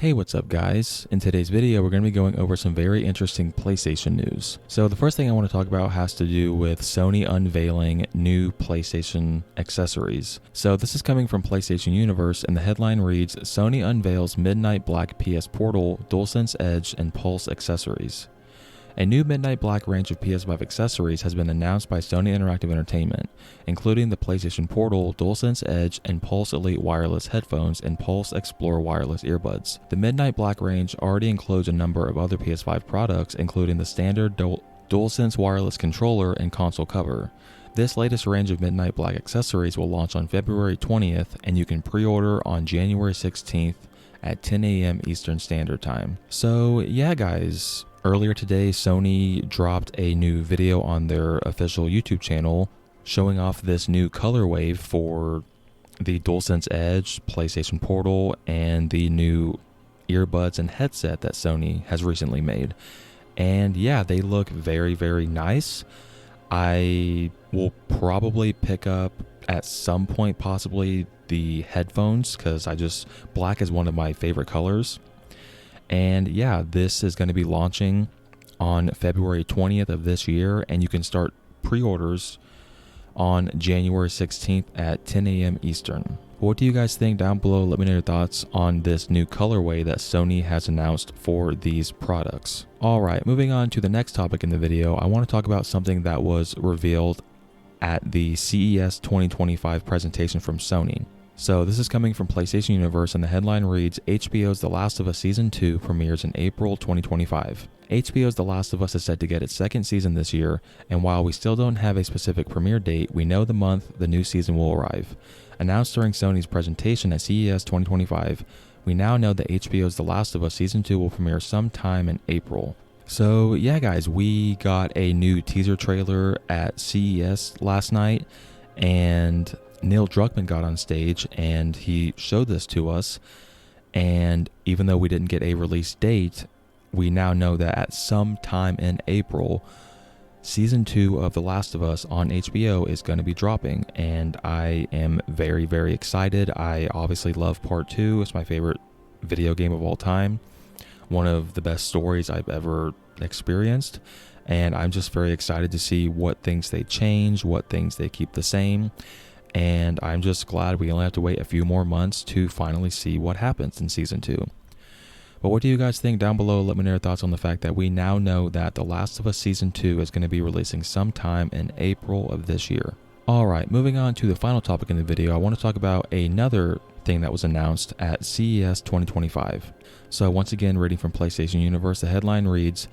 Hey, what's up guys? In today's video, we're going to be going over some very interesting PlayStation news. So the first thing I want to talk about has to do with Sony unveiling new PlayStation accessories. So this is coming from PlayStation Universe, and the headline reads, Sony unveils Midnight Black PS Portal, DualSense Edge, and Pulse accessories. A new Midnight Black range of PS5 accessories has been announced by Sony Interactive Entertainment, including the PlayStation Portal, DualSense Edge, and Pulse Elite wireless headphones and Pulse Explorer wireless earbuds. The Midnight Black range already includes a number of other PS5 products, including the standard DualSense wireless controller and console cover. This latest range of Midnight Black accessories will launch on February 20th, and you can pre-order on January 16th at 10 a.m. Eastern Standard Time. So yeah guys, earlier today Sony dropped a new video on their official YouTube channel showing off this new colorway for the DualSense Edge, PlayStation Portal, and the new earbuds and headset that Sony has recently made. And yeah, they look very, very nice. I will probably pick up at some point possibly the headphones because black is one of my favorite colors. And yeah, this is going to be launching on February 20th of this year, and you can start pre-orders on January 16th at 10 a.m. Eastern. What do you guys think down below? Let me know your thoughts on this new colorway that Sony has announced for these products. Alright, moving on to the next topic in the video, I want to talk about something that was revealed at the CES 2025 presentation from Sony. So this is coming from PlayStation Universe, and the headline reads, HBO's The Last of Us Season 2 premieres in April 2025. HBO's The Last of Us is set to get its second season this year, and while we still don't have a specific premiere date, we know the month the new season will arrive. Announced during Sony's presentation at CES 2025, we now know that HBO's The Last of Us Season 2 will premiere sometime in April. So yeah guys, we got a new teaser trailer at CES last night, and Neil Druckmann got on stage and he showed this to us, and even though we didn't get a release date, we now know that at some time in April, Season 2 of The Last of Us on HBO is going to be dropping, and I am very, very excited. I obviously love Part 2. It's my favorite video game of all time. One of the best stories I've ever experienced, and I'm just very excited to see what things they change, what things they keep the same. And I'm just glad we only have to wait a few more months to finally see what happens in Season 2. But what do you guys think down below? Let me know your thoughts on the fact that we now know that The Last of Us Season 2 is going to be releasing sometime in April of this year. Alright, moving on to the final topic in the video, I want to talk about another thing that was announced at CES 2025. So once again, reading from PlayStation Universe, the headline reads,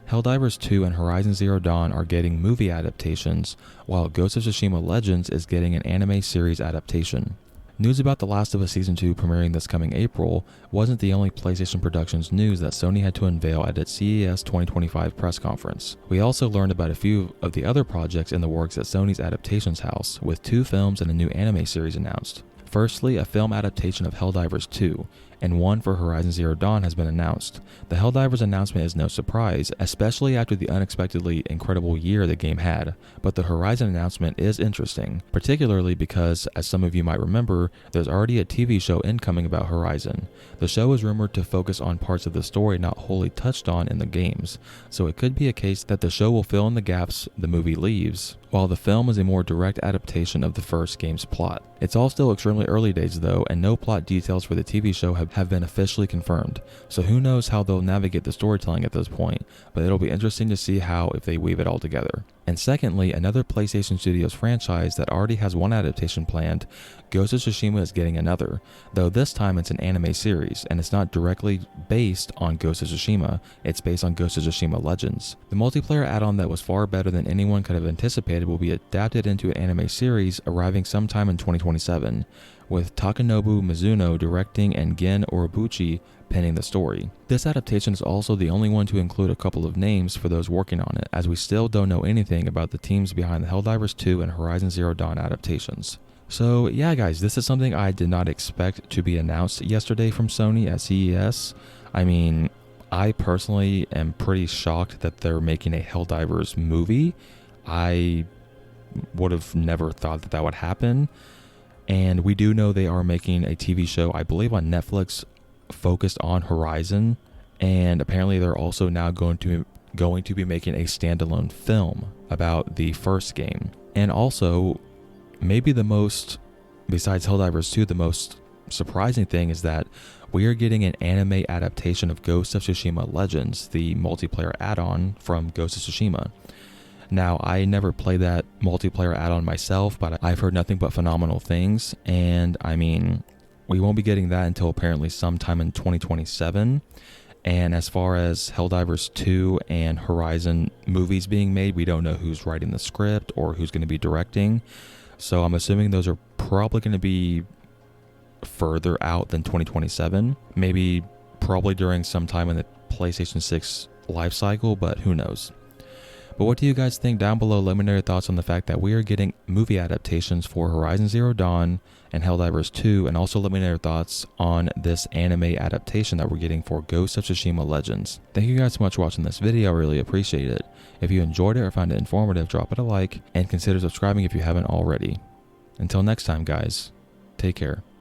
Helldivers 2 and Horizon Zero Dawn are getting movie adaptations, while Ghost of Tsushima Legends is getting an anime series adaptation. News about The Last of Us Season 2 premiering this coming April wasn't the only PlayStation Productions news that Sony had to unveil at its CES 2025 press conference. We also learned about a few of the other projects in the works at Sony's Adaptations house, with 2 films and a new anime series announced. Firstly, a film adaptation of Helldivers 2, and one for Horizon Zero Dawn has been announced. The Helldivers announcement is no surprise, especially after the unexpectedly incredible year the game had, but the Horizon announcement is interesting, particularly because, as some of you might remember, there's already a TV show incoming about Horizon. The show is rumored to focus on parts of the story not wholly touched on in the games, so it could be a case that the show will fill in the gaps the movie leaves, while the film is a more direct adaptation of the first game's plot. It's all still extremely early days though, and no plot details for the TV show have been officially confirmed, so who knows how they'll navigate the storytelling at this point, but it'll be interesting to see if they weave it all together. And secondly, another PlayStation Studios franchise that already has one adaptation planned, Ghost of Tsushima is getting another, though this time it's an anime series, and it's not directly based on Ghost of Tsushima, it's based on Ghost of Tsushima Legends. The multiplayer add-on that was far better than anyone could have anticipated will be adapted into an anime series arriving sometime in 2027, with Takanobu Mizuno directing and Gen Urobuchi penning the story. This adaptation is also the only one to include a couple of names for those working on it, as we still don't know anything about the teams behind the Helldivers 2 and Horizon Zero Dawn adaptations. So yeah guys, this is something I did not expect to be announced yesterday from Sony at CES. I mean, I personally am pretty shocked that they're making a Helldivers movie. I would have never thought that that would happen. And we do know they are making a TV show, I believe on Netflix, focused on Horizon, and apparently they're also now going to be making a standalone film about the first game. And also, maybe the most, besides Helldivers 2, the most surprising thing is that we are getting an anime adaptation of Ghost of Tsushima Legends, the multiplayer add-on from Ghost of Tsushima. Now, I never played that multiplayer add-on myself, but I've heard nothing but phenomenal things, and I mean, we won't be getting that until apparently sometime in 2027. And as far as Helldivers 2 and Horizon movies being made, we don't know who's writing the script or who's going to be directing. So I'm assuming those are probably going to be further out than 2027. Maybe probably during some time in the PlayStation 6 life cycle, but who knows. But what do you guys think down below? Let me know your thoughts on the fact that we are getting movie adaptations for Horizon Zero Dawn and Helldivers 2, and also let me know your thoughts on this anime adaptation that we're getting for Ghost of Tsushima Legends. Thank you guys so much for watching this video, I really appreciate it. If you enjoyed it or found it informative, drop it a like, and consider subscribing if you haven't already. Until next time guys, take care.